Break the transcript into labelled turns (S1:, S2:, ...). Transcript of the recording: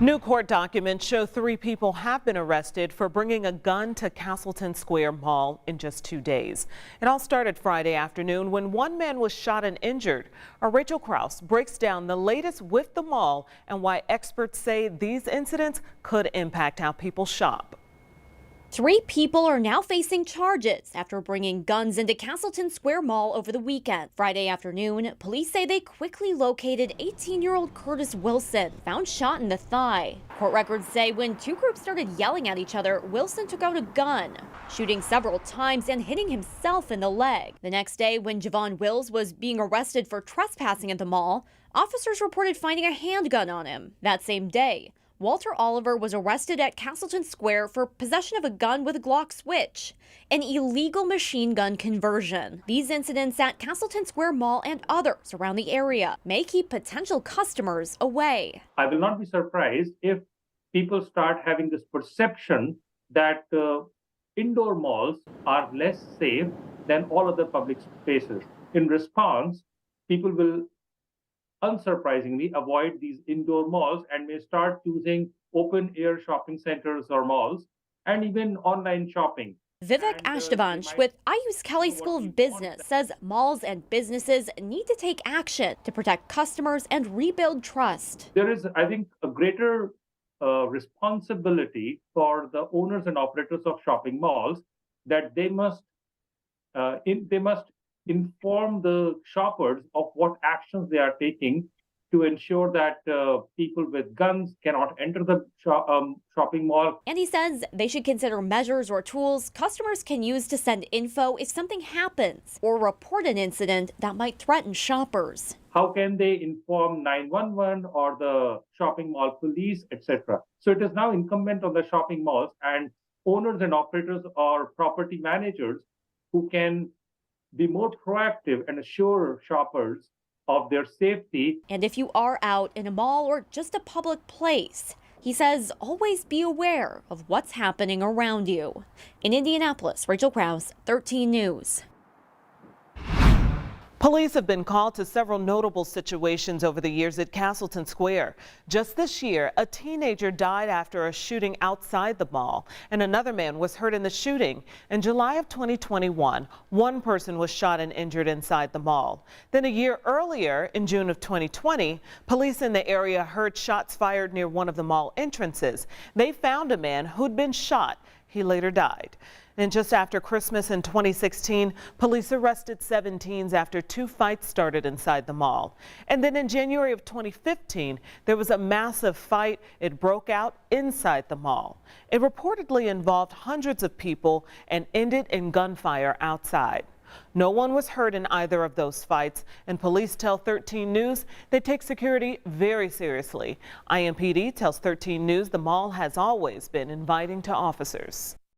S1: New court documents show 3 people have been arrested for bringing a gun to Castleton Square Mall in just 2 days. It all started Friday afternoon when one man was shot and injured. Our Rachel Krause breaks down the latest with the mall and why experts say these incidents could impact how people shop.
S2: 3 people are now facing charges after bringing guns into Castleton Square Mall over the weekend. Friday afternoon, police say they quickly located 18-year-old Curtis Wilson, found shot in the thigh. Court records say when 2 groups started yelling at each other, Wilson took out a gun, shooting several times and hitting himself in the leg. The next day, when Javon Wills was being arrested for trespassing at the mall, officers reported finding a handgun on him. That same day, Walter Oliver was arrested at Castleton Square for possession of a gun with a Glock switch, an illegal machine gun conversion. These incidents at Castleton Square Mall and others around the area may keep potential customers away.
S3: I will not be surprised if people start having this perception that indoor malls are less safe than all other public spaces. In response, people will unsurprisingly avoid these indoor malls and may start choosing open air shopping centers or malls and even online shopping.
S2: Vivek Ashtavansh with IU's Kelly School of Business says malls and businesses need to take action to protect customers and rebuild trust.
S3: There is, I think, a greater responsibility for the owners and operators of shopping malls that they must inform the shoppers of what actions they are taking to ensure that people with guns cannot enter the shopping mall.
S2: And he says they should consider measures or tools customers can use to send info if something happens or report an incident that might threaten shoppers.
S3: How can they inform 911 or the shopping mall police, etc.? So it is now incumbent on the shopping malls and owners and operators or property managers who can be more proactive and assure shoppers of their safety.
S2: And if you are out in a mall or just a public place, he says always be aware of what's happening around you. In Indianapolis, Rachel Krause, 13 News.
S1: Police have been called to several notable situations over the years at Castleton Square. Just this year, a teenager died after a shooting outside the mall, and another man was hurt in the shooting. In July of 2021, one person was shot and injured inside the mall. Then a year earlier, in June of 2020, police in the area heard shots fired near one of the mall entrances. They found a man who'd been shot. He later died. And just after Christmas in 2016, police arrested 7 teens after 2 fights started inside the mall. And then in January of 2015, there was a massive fight. It broke out inside the mall. It reportedly involved hundreds of people and ended in gunfire outside. No one was hurt in either of those fights, and police tell 13 News they take security very seriously. IMPD tells 13 News the mall has always been inviting to officers.